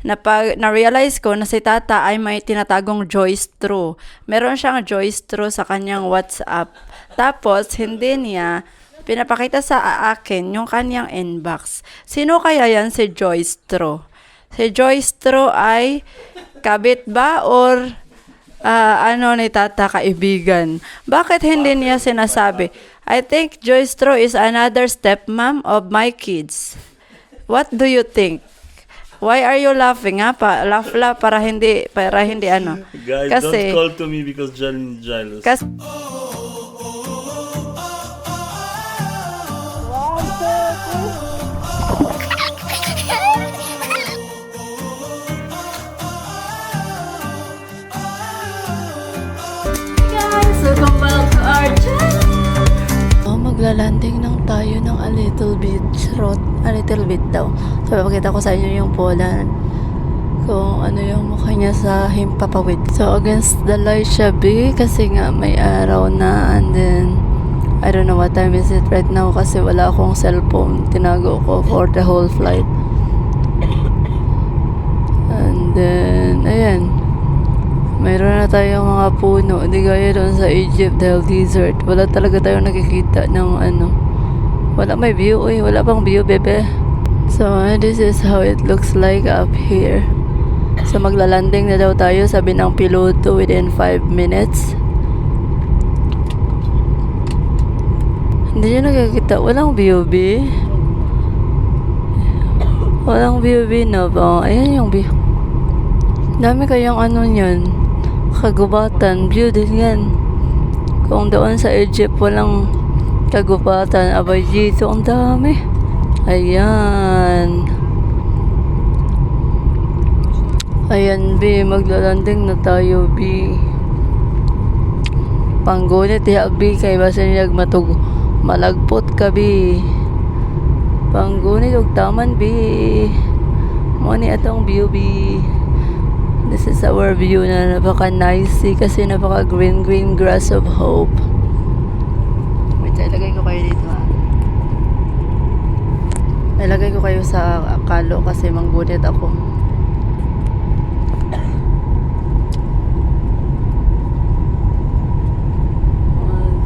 Na-realize ko na si Tata ay may tinatagong joy-straw. Meron siyang joy-straw sa kanyang WhatsApp. Tapos, hindi niya pinapakita sa akin yung kanyang inbox. Sino kaya yan si joy-straw? Si joy-straw ay kabit ba or ano ni Tata kaibigan? Bakit hindi niya sinasabi? I think joy-straw is another stepmom of my kids. What do you think? Why are you laughing, ha? Laugh para hindi ano. Guys, Kasi, don't call to me because Jan is jealous. kasi, guys, welcome back to our channel. Maglalanding lang tayo ng a little bit road. A little bit daw. So, papakita ko sa inyo yung Poland. Kung ano yung mukha niya sa himpapawid. So, against the light siya be. Kasi nga may araw na. And then, I don't know what time is it right now. Kasi wala akong cellphone. Tinago ko for the whole flight. And then, ayan. Mayroon na tayong mga puno. Hindi gaya doon sa Egypt dahil desert. Wala talaga tayong nakikita ng ano. Wala may view. Uy, wala pang view, bebe. So, this is how it looks like up here. So, maglalanding na daw tayo. Sabi ng piloto within 5 minutes. Hindi nyo nakikita. Walang view, B. Walang view, B, no? Ayan yung view. Dami kayang ano nyan. Kagubatan, view din yan. Kung doon sa Egypt walang kagubatan, abay dito ang dami. Ayan. Ayan, B, maglalanding na tayo, B. Panggunit, B, kay basa nilag matug malagpot ka, B. Panggunit, og taman, B. Muni atong view, B. This is our view na napaka-nice kasi napaka-green grass of hope. Wait, ilagay ko kayo dito, ha. Ilagay ko kayo sa kalo kasi manggunit ako.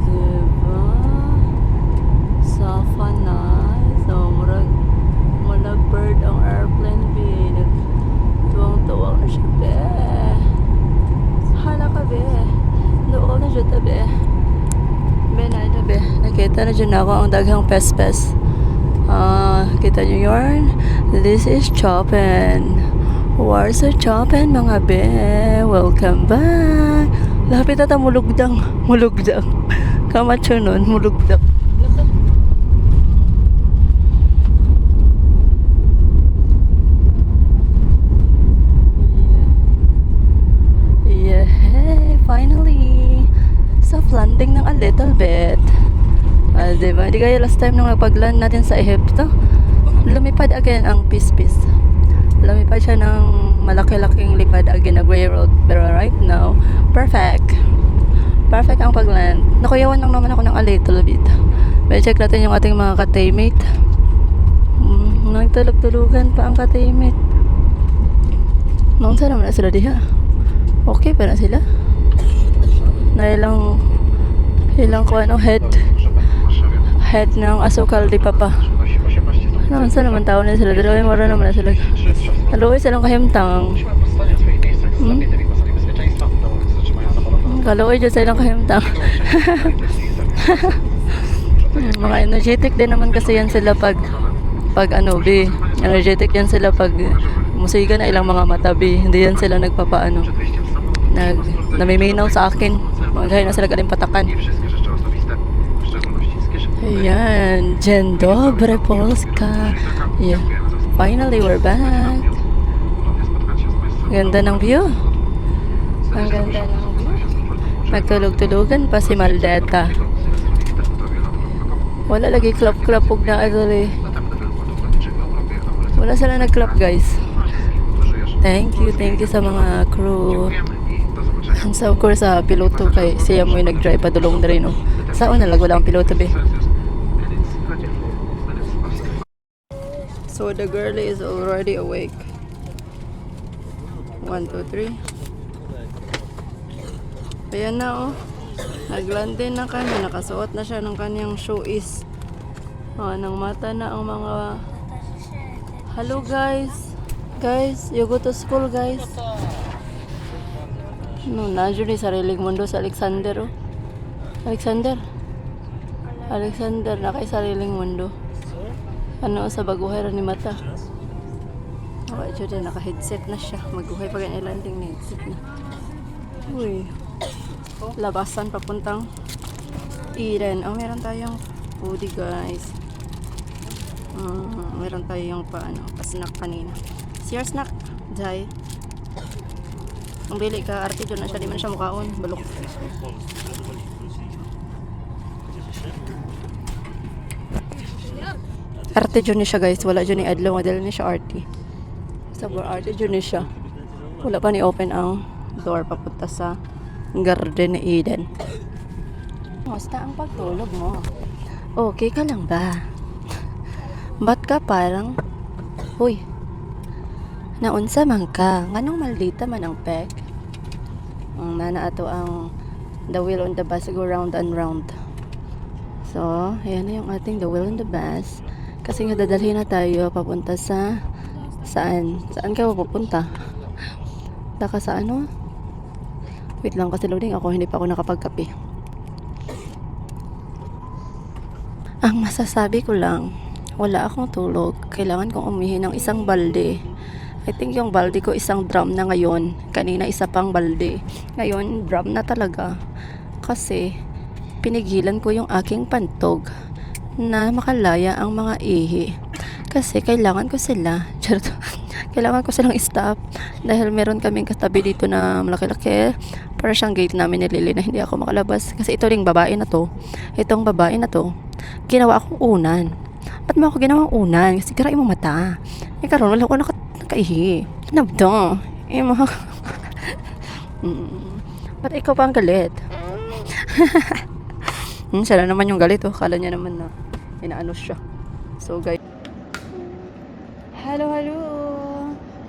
Diba? Safa na. So, murag bird ang airplane, B. Tuwang-tuwang na siya, be. Hala ka, be. Doon na siya, be. Be, na ito, be. Nakita na dyan ako ang daghang pes-pes. Kita nyo yun? This is Chopin. Warsaw Chopin, mga be. Welcome back. Lapit ata mulugdang. Kamatyo nun, mulugdang. Finally, soft landing ng a little bit. Diba? Di kaya last time nung nagpag-land natin sa Egypto, lumipad again ang pis-pis. Lumipad siya ng malaki-laking lipad again na gray road. Pero right now, perfect. Perfect ang pag-land. Nakuyawan lang naman ako ng a little bit. May check natin yung ating mga ka-teammate. Nagtulog-tulugan pa ang ka-teammate. Saan naman na sila diha? Okay pa na sila? Na ilang ko ano head ng asukal di papa. Saan naman tao na sila? Dalawin mara naman na sila. Dalawin silang kahimtang. Kalawin dyan silang kahimtang. Mga energetic din naman kasi yan sila pag ano, B. Energetic yan sila pag musika na ilang mga mata, B. Hindi yan sila nagpapaano. Namiminaw sa akin. Maghahin na sila galing patakan. Ayan. Dzień dobry, Polska. Yeah. Finally, we're back. Ganda ng view. Ang ganda ng view. Nagtulog-tulugan pa si Maldeta. Wala lagi clap-clap huwag na agad. Wala sila nag-clap, guys. Thank you sa mga crew. And so, of course, piloto kay siya mo yung nag-drive padulong na rin, no? Saan na lang wala ang piloto, be? So, the girl is already awake. 1, 2, 3. Ayan na, oh. Naglandin na kami. Nakasuot na siya ng kanyang shoes. Oh, nang mata na ang mga... Hello, guys. Guys, you go to school, guys. No, nandiyo ni sariling mundo sa Alexander, oh. Alexander, na kay sariling mundo. Ano sa baguhay ra ni mata. Okay, dyan naka-headset na siya. Maguhay pa ganyan landing na headset na. Uy. Labasan papuntang Eden. Oh, meron tayong foodie, guys. Meron tayong pa-snack kanina. Your snack, Jai. Ang bili ka, arte dyan na siya. Di man siya mukhaon. Balok. Arte dyan ni siya, guys. Wala dyan ni Adlo. Madala ni siya arte. Sabor arte dyan ni siya. Wala pa ni open ang door papunta sa Garden ni Eden. Musta ang pagtulog mo? Okay ka lang ba? Ba't ka parang... Uy, naunsa man ka? Nganong maldita man ang peg? Ang nana ato ang the wheel on the bus go round and round. So, ayan na yung ating the wheel on the bus. Kasi nga dadalhin na tayo papunta sa... Saan? Saan ka pupunta? Taka sa ano? Wait lang kasi loading ako. Hindi pa ako nakapagkape. Ang masasabi ko lang, wala akong tulog. Kailangan kong umihi ng isang balde. I think yung balde ko isang drum na ngayon. Kanina isa pang balde. Ngayon, drum na talaga. Kasi, pinigilan ko yung aking pantog na makalaya ang mga ihi. Kasi, kailangan ko sila. Kailangan ko silang stop. Dahil meron kaming katabi dito na malaki-laki. Para siyang gate namin ni Lily na hindi ako makalabas. Kasi ito ring babae na to. Itong babae na to, ginawa akong unan. Ba't mo ako ginawang unan? Kasi karain mo mata. Eh karon wala ko nakaihi. Nabdo. Eh mga... Ba't ikaw pa ang galit? Siya na naman yung galit, oh. Kala niya naman na inaano siya. So guys. Hello.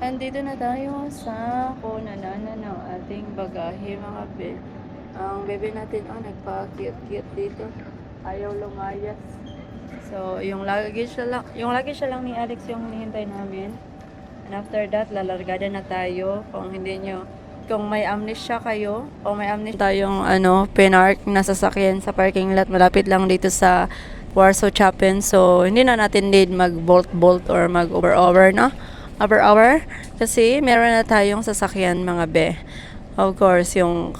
Andito na tayo sa kunanana ng ating bagahe, mga bel. Ang bebe natin, nagpa-cute dito. Ayaw lumayas. So, yung luggage na lang ni Alex yung hinihintay namin. And after that, lalargada na tayo. Kung may amnesia kayo, tayong pinark na sasakyan sa parking lot malapit lang dito sa Warsaw Chapin. So, hindi na natin need mag-bolt or mag-over no? Over kasi meron na tayong sasakyan, mga be. Of course, yung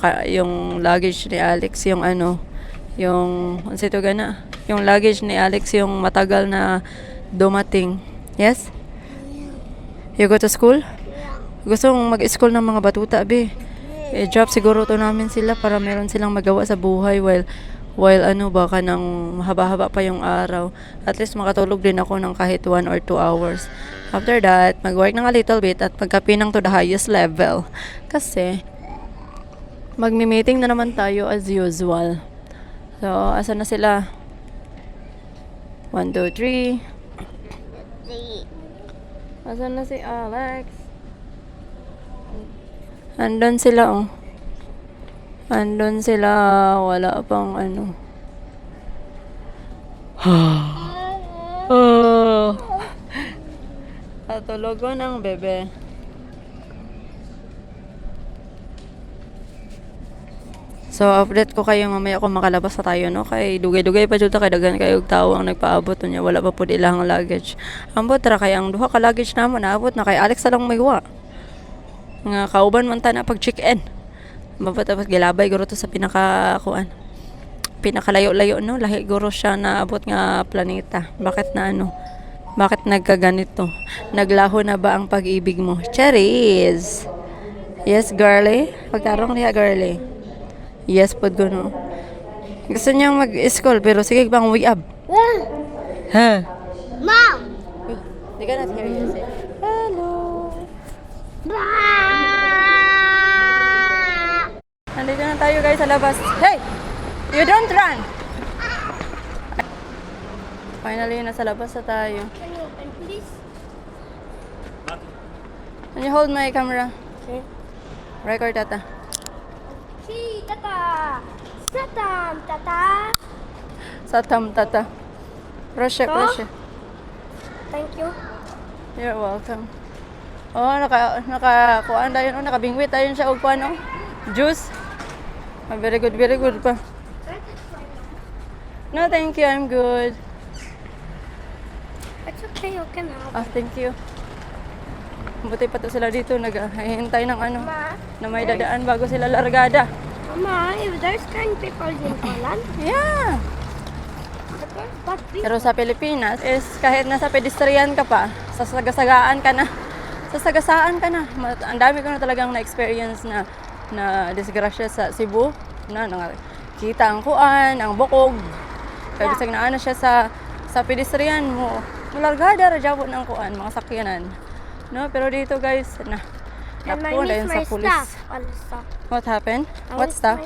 luggage ni Alex, yung luggage ni Alex yung matagal na dumating. Yes? You go to school? Gusto mong mag-school ng mga batuta, be. Job siguro to namin sila para meron silang magawa sa buhay while baka nang mahaba-haba pa yung araw. At least makatulog din ako ng kahit 1 or 2 hours. After that, mag-work ng a little bit at magkapinang to the highest level. Kasi, magmi-meeting na naman tayo as usual. So, asan na sila? 1, 2, 3. Asan na si Alex? Andun sila, oh. Andun sila. Wala pang Tulogon ang bebe. So, update ko kayo mamaya kung makalabas na tayo, no? Kay dugay-dugay pa dito, kay dagan kayo tao ang nagpaabot niya. Wala pa po ilang luggage. Ambot ra kay ang duha ka luggage namon naabot na kay Alex lang maywa. Nga kauban man ta na pag check-in. Tapos gilabay guro to sa pinakalayo-layo, no? Lahi guro siya na abot nga planeta. Bakit Bakit nagkaganito? Naglaho na ba ang pag-ibig mo? Cherries! Yes, girly? Pagtarong niya, girly. Yes, pod ko, no? Gusto niyang mag-school, pero sige bang uyab. Ha? Mom! They cannot hear you say, hello! Nandito na tayo, guys, sa labas. Hey! You don't run! Finally, nasa labas na tayo. Can you open, please? Can you hold my camera? Okay. Record, tata. Si tata. Satam tata. Satam, tata. Proshe, Ito? proshe. Thank you. You're welcome. Oh, kuan dayon, nakabingwit dayon siya og kuan, oh. Juice. Ah, very good pa. No, thank you, I'm good. It's okay, you can have. Ah, thank you. Buti pa to sila dito, naghihintay ng ano, Ma, na may dadaan bago sila largada. Mama, if there's kind people in Poland, Yeah. but Pero sa Pilipinas is kahit nasa pedestrian ka pa, sasagasaan ka na. Sasagasaan ka na. Ang dami ko na talagang na-experience na disgrasya sa Cebu na kita ang kuan, ang bukog. Kaya bisag na ano siya sa pedestrian mo. Mulargada ra jabon ang kuan, mga sakyanan. No, pero dito guys, and I napo miss dayon my sa pulis. stuff. Also. What happened? I What miss stuff?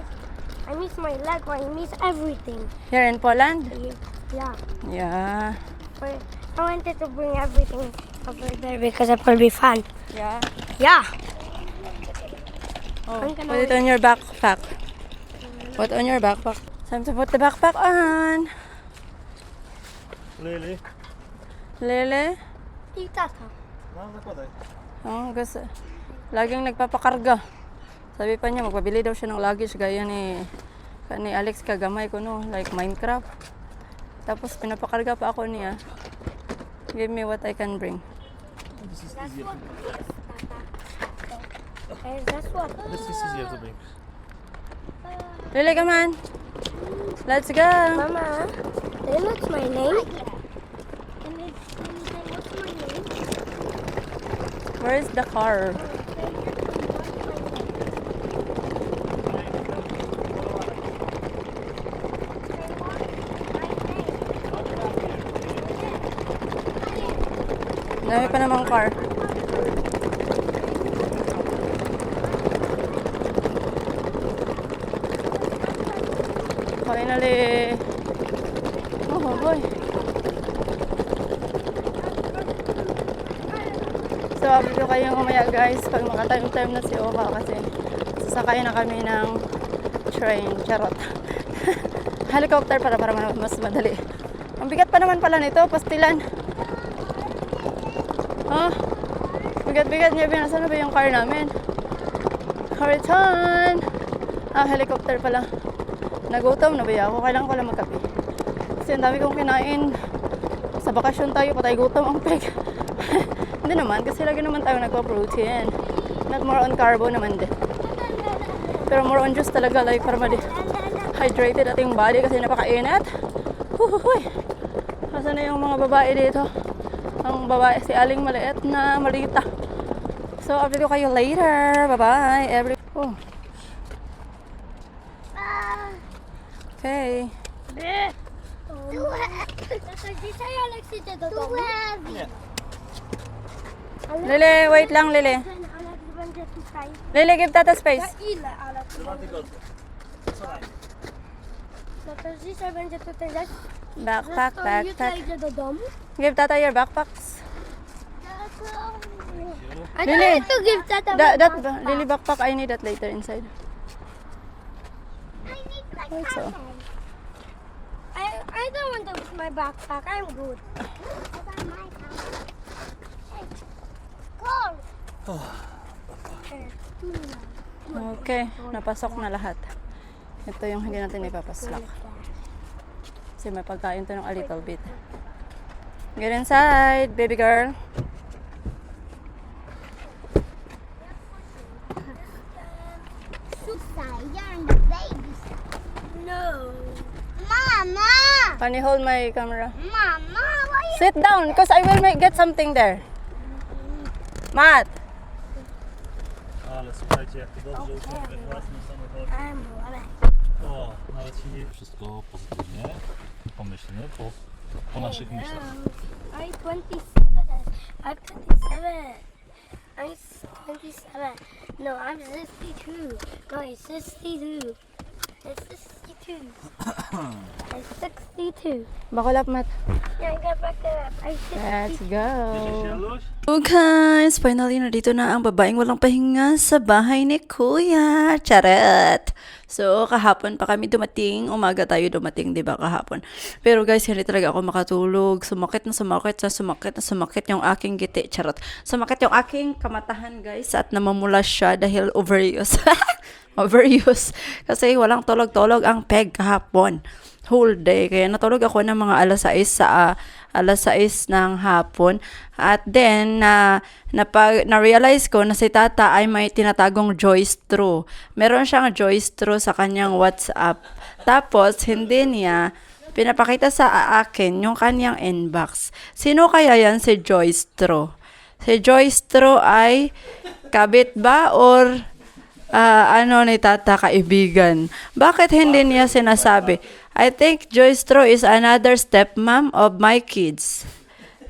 I miss my Lego. I miss everything. Here in Poland? Yeah. Yeah. But I wanted to bring everything over there because it will be fun. Yeah. Yeah. Oh, I'm gonna put it on your backpack. Put on your backpack. Time to put the backpack on. Lily. Lele. Tata. Nakakapatay. Oh, gusto. Laging nagpapakarga. Sabi pa niya, magpabili daw siya ng luggage gaya ni Alex kagamay ko, no? Like Minecraft. Tapos pinapakarga pa ako niya. Give me what I can bring. That's what it is, Tata. Okay, that's what. This is easier to bring. Lele, come on. Let's go. Mama, then what's my name? What's my name? Where's the car? Dami pa namang car. Finally. Oh boy. So, update ko kayo mamaya guys pag makatime-time na si Oka kasi sasakay na kami ng train. Charot. Helicopter para mas madali. Ang bigat pa naman pala nito, pastilan. Oh, bigat-bigat niya. Nasaan na ba yung car namin? Return! Ah, helicopter pala. Nagutom na ba ako? Kailangan ko lang magkape. Kasi ang dami kong kinain. Sa bakasyon tayo, patay gutom ang peg. Hindi naman, kasi lagi naman tayo nagpa-protein. Not more on carbo naman din. Pero more on juice talaga, like para ma-hydrated ating body kasi napakainit. Huhuhuy! Nasaan na yung mga babae dito? Ang babae, si Aling maliit na malita. So, update ko kayo later. Bye-bye. Oh. Okay. Lele, wait lang, Lele. Lele, give Tata space. Backpack, backpack. Give Tata your backpacks. I Lily, don't need to give Tata Lily backpack, I need that later inside. Right, so. I don't want to use my backpack. I'm good. Okay, napasok na lahat. Ito yung hindi natin ipapaslak. Kasi may pagkain to ng a little bit. Get inside, baby girl. No. Mama! Can you hold my camera? Mama, why you... Sit down, because I will get something there. Matt! Ale słuchajcie, jak to dobrze ukrywać własny samochód. I'm ready. O, nawet się nie... Wszystko pozytywnie, pomyślnie, po naszych myślach. I'm 27. I'm 27. No, I'm 62. No, it's 62. It's 62. I'm 62. Buckle up, Matt. Yeah, I got back up. I'm 62. Let's go. Jealous? So guys, finally nandito na ang babaeng walang pahinga sa bahay ni Kuya. Charot! So, kahapon pa kami dumating. Umaga tayo dumating, di ba, kahapon. Pero guys, hindi talaga ako makatulog. Sumakit yung aking giti. Charot. Sumakit yung aking kamatahan, guys. At namamula siya dahil overuse. Overuse. Kasi walang tulog-tulog ang peg kahapon. Whole day. Kaya natulog ako ng mga alas 6 ng hapon. At then, na-realize ko na si Tata ay may tinatagong Joyce True. Meron siyang Joyce True sa kanyang WhatsApp. Tapos, hindi niya pinapakita sa akin yung kanyang inbox. Sino kaya yan si Joyce True? Si Joyce True ay kabit ba or ni Tata kaibigan? Bakit hindi niya sinasabi? I think Joyce True is another stepmom of my kids.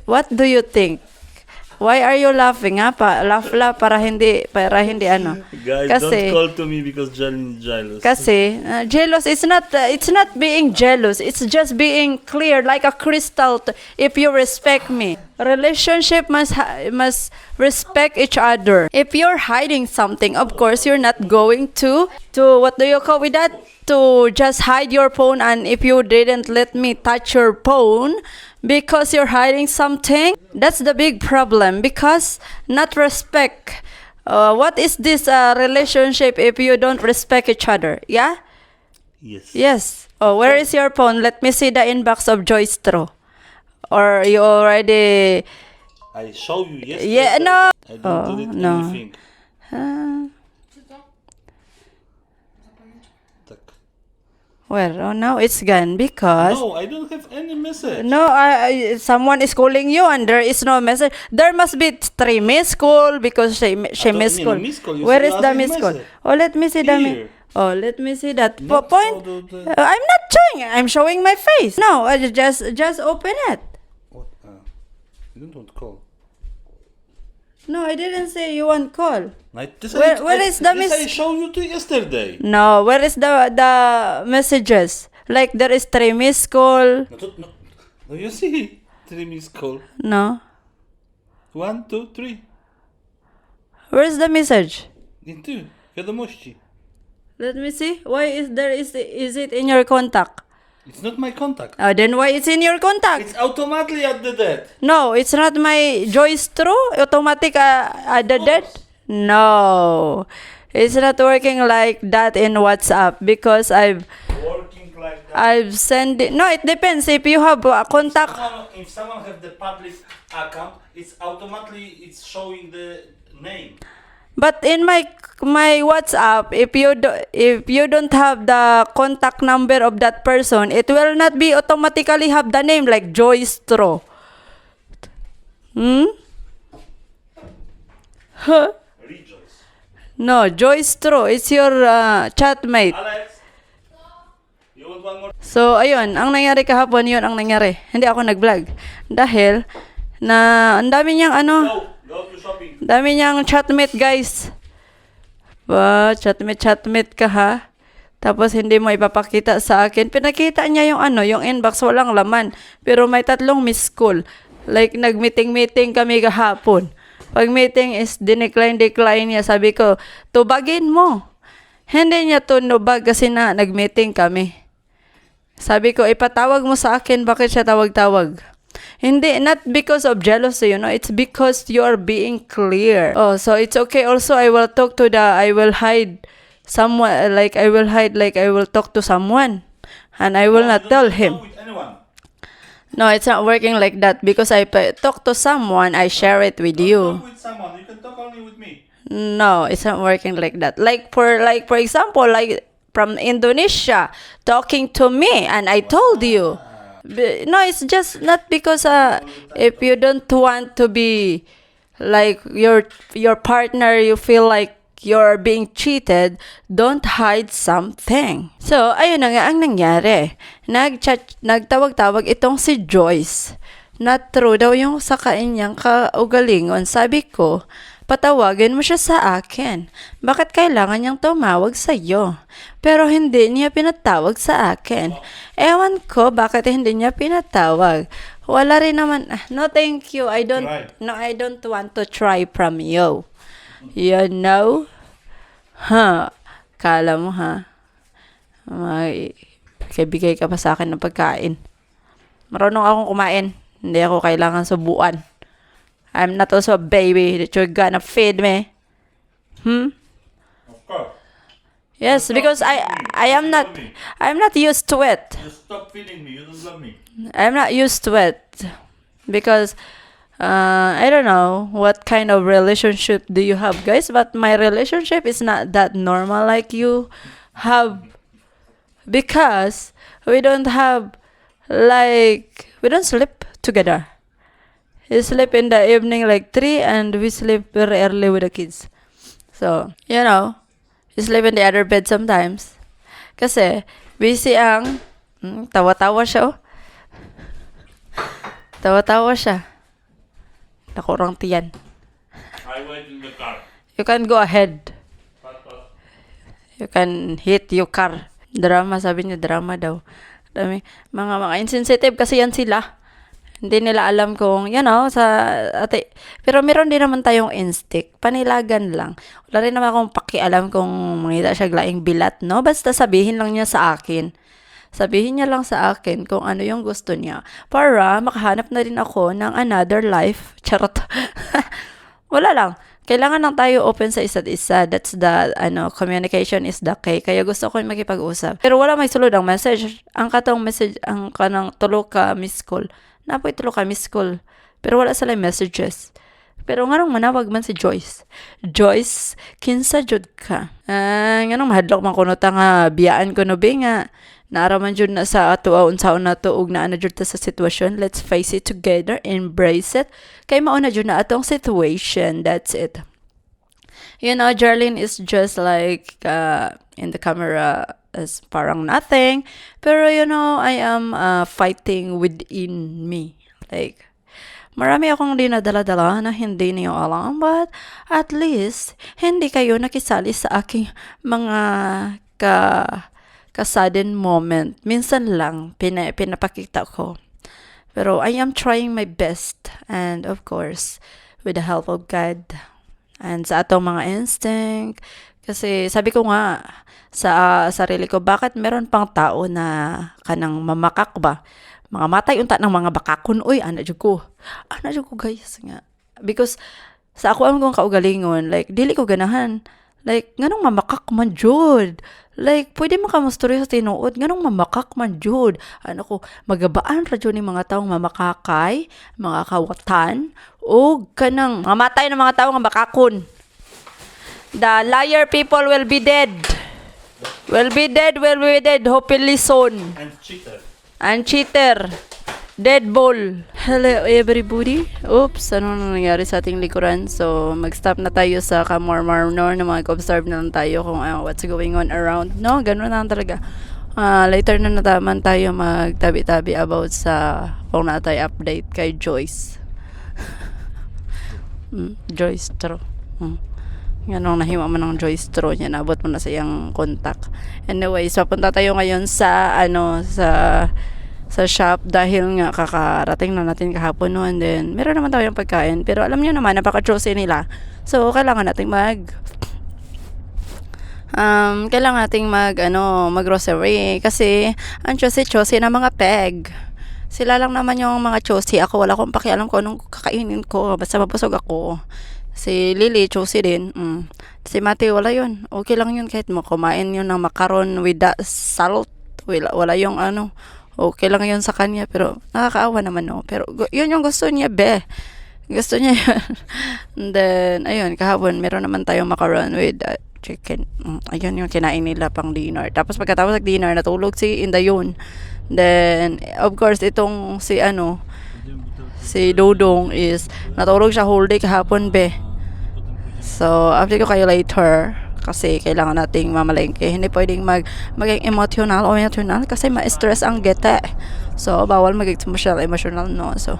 What do you think? Why are you laughing, ha? Laugh para hindi ano. Guys, don't call to me because Jan is jealous. Kasi jealous it's not being jealous. It's just being clear like a crystal if you respect me. Relationship must respect each other. If you're hiding something, of course you're not going to what do you call with that? To just hide your phone, and if you didn't let me touch your phone because you're hiding something, that's the big problem because not respect. What is this relationship if you don't respect each other? Yeah? Yes. Yes. Oh, where is your phone? Let me see the inbox of Joyce True. Or you already... I show you yesterday. Yeah, no. I don't delete no. anything. Tak. Well, now it's gone because... No, I don't have any message. No, someone is calling you and there is no message. There must be 3 missed call because she don't missed mean call. a missed call. You Where said is you the asked me missed call? message. Oh, let me see the Here. Oh, let me see that. Not Point. so I'm not showing. I'm showing my face. No, I just open it. What? You don't want to call. No, I didn't say you want call. Where is the This I showed you to yesterday. No, where is the messages? Like there is 3 missed call. No, you see, 3 missed call. No. 1, 2, 3. Where is the message? I tu, wiadomości. Let me see. Why is it in your contact? It's not my contact. Then why it's in your contact? It's automatically at the dead. No, it's not my Joyce True automatic the dead. No, it's not working like that in WhatsApp because Working like that. I've sent it. No, it depends if you have a contact. If someone have the public account, it's automatically showing the name. But in my WhatsApp, if you don't have the contact number of that person, it will not be automatically have the name like Joyce True. Huh? Rejoice. No, Joyce True. It's your chatmate. Alex, you want one more? So, ayun, ang nangyari kahapon, yun ang nangyari. Hindi ako nag-vlog. Dahil, ang dami niyang Go to shopping. dami niyang chatmate, guys. Chatmate ka ha. Tapos, hindi mo ipapakita sa akin. Pinakita niya yung inbox, walang laman. Pero may 3 missed call. Like, nag-meeting kami kahapon. Pag meeting is decline niya. Sabi ko, tubagin mo. Hindi niya tunubag kasi nag-meeting kami. Sabi ko, ipatawag mo sa akin, bakit siya tawag-tawag? Hindi, not because of jealousy, it's because you are being clear. Oh, so it's okay. Also, I will hide someone, like I will talk to someone. And I will not tell him. With anyone. No, it's not working like that because I talk to someone, I share it with you. Talk with someone. You can talk only with me. No, it's not working like that. Like for example, like from Indonesia talking to me and I told you. No, it's just not because if you don't want to be like your partner, you feel like you're being cheated, don't hide something. So, ayun na nga ang nangyari. Nagtawag-tawag itong si Joyce. Not true daw yung sa kanyang kaugalingon. Sabi ko, patawagin mo siya sa akin. Bakit kailangan niyang tumawag sa iyo? Pero hindi niya pinatawag sa akin. Ewan ko bakit hindi niya pinatawag. Wala rin naman. No, thank you. I don't want to try from you. You know? Kala mo ha? Bigay ka pa sa akin ng pagkain. Marunong akong kumain. Hindi ako kailangan subuan. I'm not also a baby that you're gonna feed me. Of course. Yes, because I'm not used to it. You stop feeding me. You don't love me. I'm not used to it. Because I don't know what kind of relationship do you have, guys, but my relationship is not that normal like you have, because we don't sleep together. You sleep in the evening like 3 and we sleep very early with the kids. So, you sleep in the other bed sometimes. Kasi, busy ang, tawa-tawa siya, oh. Tawa-tawa siya. Nakurang tiyan. I wait in the car. You can go ahead. But You can hit your car. Drama, sabi niya, drama daw. Dami, mga insensitive kasi yan sila. Hindi nila alam kung, pero meron din naman tayong instinct. Panilagan lang. Wala rin naman akong pakialam kung mangita siya glaing bilat, no? Basta sabihin lang niya sa akin. Sabihin niya lang sa akin kung ano yung gusto niya. Para makahanap na rin ako ng another life. Charot. Wala lang. Kailangan lang tayo open sa isa't isa. That's the, communication is the key. Kaya gusto ko makipag-usap. Pero wala may sulod ang message. Ang katong message, ang kanang tulo ka miss call. Napoy tulo ka miss call. Pero wala sila messages. Pero nga nung manawag man si Joyce. Joyce, kinsa jud ka? Nga nung mahadlok man kuno ta nga biyaan ko no be nga. Naaraman jud na sa ato unsaon na tuog na jud ta sa sitwasyon. Let's face it together, embrace it. Kay mao na jud na atong situation. That's it. Jarlene is just like in the camera as parang nothing. Pero I am fighting within me. Like, marami akong dinadala-dala na hindi niyo alam, but at least hindi kayo nakisali sa aking mga ka-sudden moment. Minsan lang pinapakita ko. Pero I am trying my best, and of course with the help of God and sa atong mga instinct. Kasi sabi ko nga sa sarili ko, bakit meron pang tao na kanang mamakak ba? Mga matay unta ng mga bakakon. Uy, ana jud ko guys nga. Because sa ako ang kong kaugalingon, like dili ko ganahan. Like nganong mamakak man jud. Like pwede man ka mastorya sa tinuod, nganong mamakak man jud. Ano ko, magabaan ra jud ni mga taong mamakakay, mga kawatan, o kanang mamatay ng mga tao nga bakakon. The liar people will be dead. Will be dead, hopefully soon. And cheater. Dead ball. Hello everybody. Oops, ano na nangyari sa ating likuran? So, mag-stop na tayo sa Kamormarnor na mag-observe na lang tayo kung what's going on around. No, ganun na lang talaga. Later na nataman tayo magtabi-tabi about sa kung na tayo update kay Joyce. Joyce, true. Yan ang nahiwa man ng Joyce Tro niya, naabot mo na sa iyang contact. Anyway, so punta tayo ngayon sa sa shop dahil nga kakarating na natin kahapon, no? And then meron naman tayong pagkain, pero alam niyo naman napaka-choosy nila. So kailangan nating mag-grocery kasi ang choosy na mga peg. Sila lang naman yung mga choosy. Ako wala akong pakialam kung anong kakainin ko, basta mabusog ako. Si Lily, choosy din. Si Matthew, wala yun. Okay lang yun kahit mo kumain yun ng macaron with the salt. Wala yung okay lang yun sa kanya. Pero nakakaawa naman, no? Pero yun yung gusto niya, be. Gusto niya yun. And then, ayun, kahapon, meron naman tayong macaron with chicken. Ayun yung kinain nila pang dinner. Tapos pagkatapos ng dinner, natulog si Indayon. Then, of course, itong si Dodong is natulog siya whole day kahapon, be. So, update ko kayo later kasi kailangan nating mamalengke. Hindi pwedeng maging emotional kasi ma-stress ang gete. So, bawal maging emotional, no? So,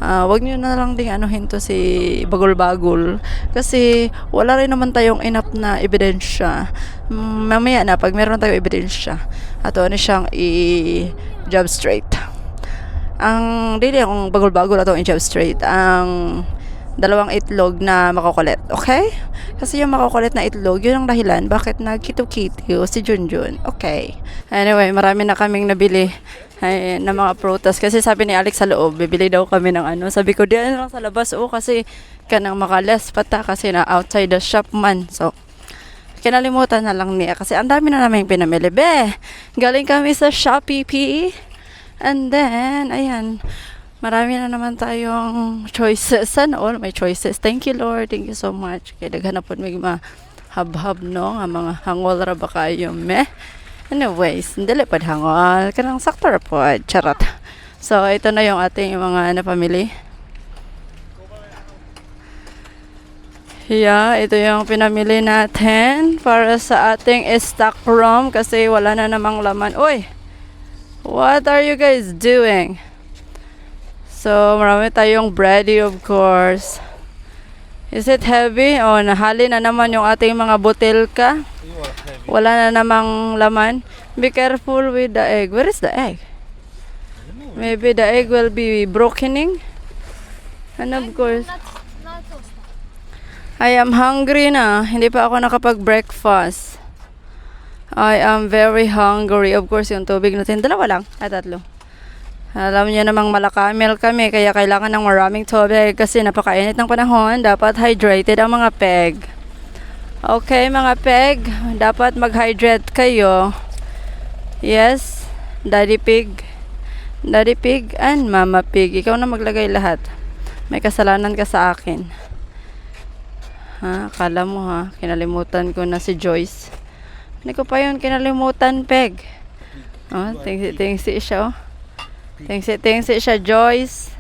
wag nyo na lang ding anuhin to si bagol-bagol. Kasi, wala rin naman tayong enough na ebidensya. Mamaya na, pag meron tayong ebidensya, ato ano siyang i-job straight. Ang, dili akong bagol-bagol ato i-job straight. Ang, dalawang itlog na makukulit. Okay? Kasi yung makukulit na itlog, yun ang dahilan bakit nagkito-kito si Junjun. Okay. Anyway, marami na kaming nabili na mga prutas. Kasi sabi ni Alex sa loob, bibili daw kami ng ano. Sabi ko, diyan lang sa labas. Kasi kanang makales pata kasi na outside the shop man. So, kinalimutan na lang niya. Kasi ang dami na namin pinamili. Galing kami sa Shopee P. And then, ayan. Marami na naman tayong choices. Sana all may choices. Thank you, Lord. Thank you so much. Kaya daghan na po may hab-hab, no? Ang mga hangol ra ba kayo, meh? Anyways, dili pa hangol. Kanang sakto ra po. Charot. So, ito na yung ating mga napamili. Yeah, ito yung pinamili natin para sa ating stock room kasi wala na namang laman. Uy! What are you guys doing? So, marami tayong bready, of course. Is it heavy? O, nahali na naman yung ating mga butilka. Wala na namang laman. Be careful with the egg. Where is the egg? Maybe the egg will be brokening. And of course, Not those. I am hungry na. Hindi pa ako nakapag-breakfast. I am very hungry. Of course, yung tubig natin. Dalawa lang. At tatlo. Alam niyo namang malakamil kami. Kaya kailangan ng maraming tubig. Kasi napakainit ng panahon. Dapat hydrated ang mga peg. Okay, mga peg. Dapat mag-hydrate kayo. Yes. Daddy pig. Daddy pig and mama pig. Ikaw na maglagay lahat. May kasalanan ka sa akin. Ha? Akala mo ha? Kinalimutan ko na si Joyce. Hindi ko pa yun kinalimutan, peg. Oh, tingsi siya, oh. Tingsi siya, Joyce.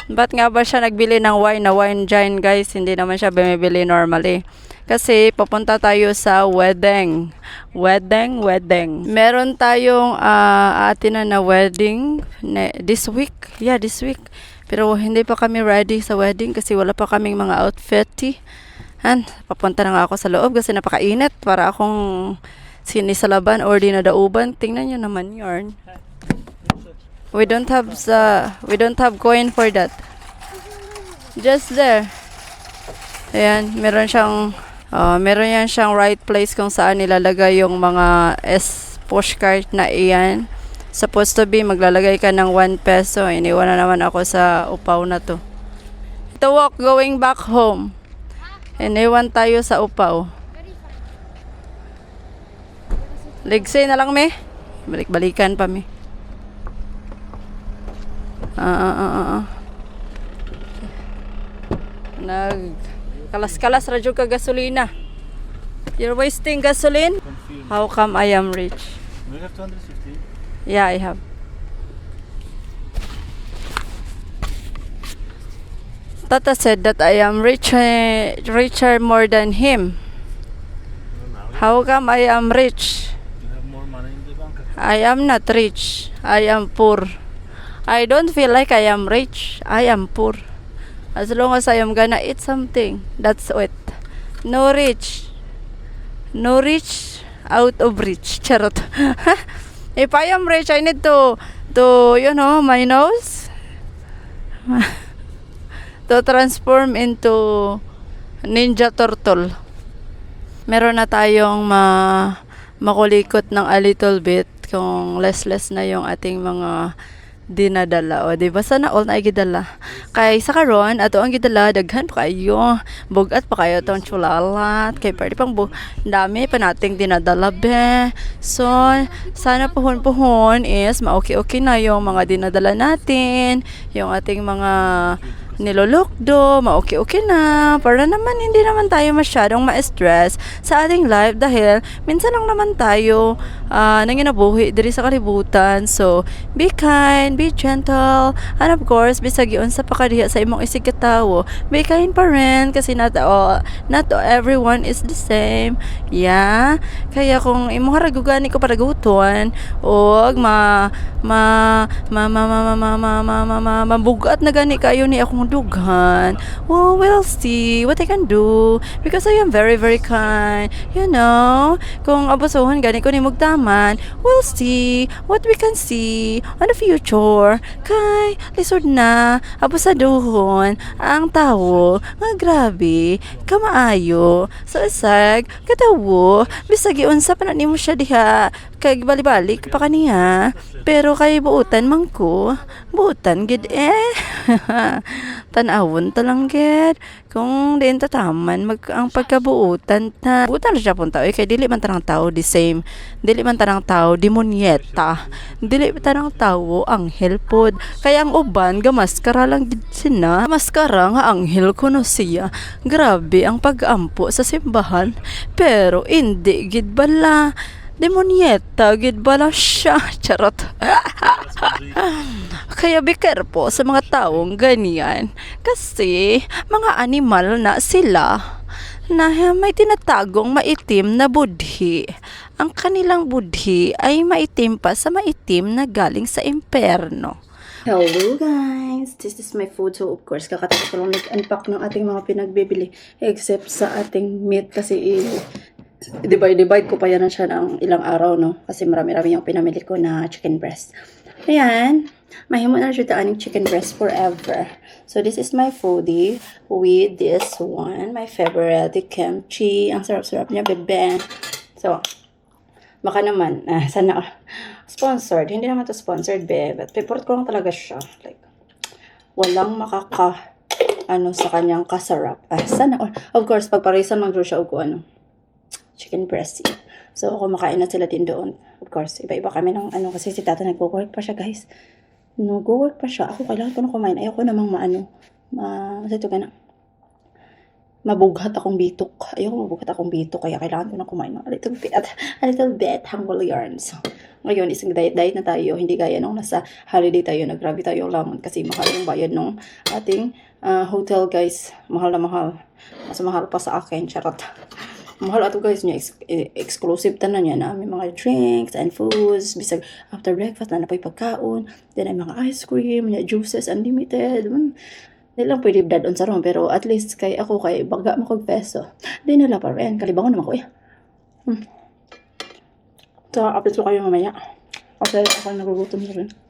Ba't nga ba siya nagbili ng wine na wine giant, guys? Hindi naman siya bumibili normally. Kasi papunta tayo sa wedding. Wedding. Meron tayong atin na wedding this week. Yeah, this week. Pero hindi pa kami ready sa wedding kasi wala pa kaming mga outfit. And papunta na nga ako sa loob kasi napakainit para akong sinisalaban or dinadauban. Tingnan nyo naman yarn. We don't have coin for that. Just there. Ayan, meron yan siyang right place kung saan nilalagay yung mga pushcart na iyan. Supposed to be, maglalagay ka ng 1 peso. Iniwan na naman ako sa upaw na to. Ito walk going back home. Iniwan tayo sa upaw. Ligsay na lang, me. Balik-balikan pa, me. Kalas-kalas radyo ka gasolina. You're wasting gasoline? Confirm. How come I am rich? Do you have 250? Yeah, I have. Tata said that I am richer more than him. How come I am rich? You have more money in the bank account. I am not rich. I am poor. I don't feel like I am rich. I am poor. As long as I am gonna eat something, that's it. No rich. No rich out of rich. Charot. If I am rich, I need to my nose to transform into Ninja Turtle. Meron na tayong makulikot ng a little bit kung less na yung ating mga dinadala. O, diba? Sana all na gidala. Kay sa karon ato ang gidala, daghan pa kayo. Bugat pa kayo itong chulalat. Kay party pang dami pa nating dinadala, be. So, sana puhon is ma-okay na yung mga dinadala natin. Yung ating mga nilolokdo, ma-okay-okay na, para naman hindi naman tayo masyadong ma-stress sa ating life dahil minsan lang naman tayo nanginabuhi diri sa kalibutan. So, be kind, be gentle, and of course, bisag yun sa pakadiha sa imong isig katawo, be kind pa rin kasi not everyone is the same. Yeah. Kaya kung imong haragugani ko paraguton og mabugat na gani kayo ni akong dughan. Oh, we'll see what I can do because I am very very kind. You know, kung abusuhan gani ko ni mugtaman, we'll see what we can see on the future. Kay lisod na abusaduhon ang tawo nga grabe kamaayo sa isag katawo bisag unsa pa na nimo siya diha kay bali-balik pa kaniya pero kay buutan man ko buutan gid tanawon ta lang gid kung din tataman ang pagkabuutan ta buutan siya pun tao kay dili man tanang tao the same, dili man tanang tao demonyeta, dili tanang tao anghel pod kay ang uban gamaskara lang gid sina maskara nga anghel kuno siya. Grabe ang pag-ampo sa simbahan pero hindi gid bala demonyeta gid bala siya. Charot. Kaya be careful sa mga taong ganyan kasi mga animal na sila na may tinatagong maitim na budhi. Ang kanilang budhi ay maitim pa sa maitim na galing sa imperno. Hello guys! This is my food. So of course, kakatapos ko lang nag-unpack ng ating mga pinagbibili except sa ating meat kasi divide ko pa yan na siya ng ilang araw, no? Kasi marami-rami yung pinamili ko na chicken breast. Ayan. Mahimo na siya taaning chicken breast forever. So this is my foodie with this one. My favorite, the kimchi. Ang sarap-sarap niya, bebe. So, baka naman, sana sponsored. Hindi naman to sponsored, be. But favorite ko lang talaga siya. Like, walang sa kanyang kasarap. Sana all. Of course, pagparisan lang siya o chicken breast. So, kumakain na sila din doon. Of course, iba-iba kami ng kasi si tata nag-work pa siya, guys. Nag-work pa siya. Ako, kailangan ko na kumain. Ayoko namang mabughat akong bitok. Ayoko mabughat akong bitok. Kaya kailangan ko na kumain ng a little bit humble yarns. Ngayon, isang diet na tayo. Hindi gaya nung nasa holiday tayo. Naggrabe tayo ang lamon kasi mahal yung bayad nung ating hotel, guys. Mahal na mahal. Mas mahal pa sa akin. Charot. Mahal ato guys niya, exclusive tanan niya na may mga drinks and foods, bisag after breakfast na napay pagkaon, then ay mga ice cream, mga juices, unlimited. Di lang pwede dadon sa room, pero at least kay ako kay baga mo kog peso. Di nala pa rin, kalibangon naman ko So, update ko kayo mamaya. Kasi ako nagugutom na rin.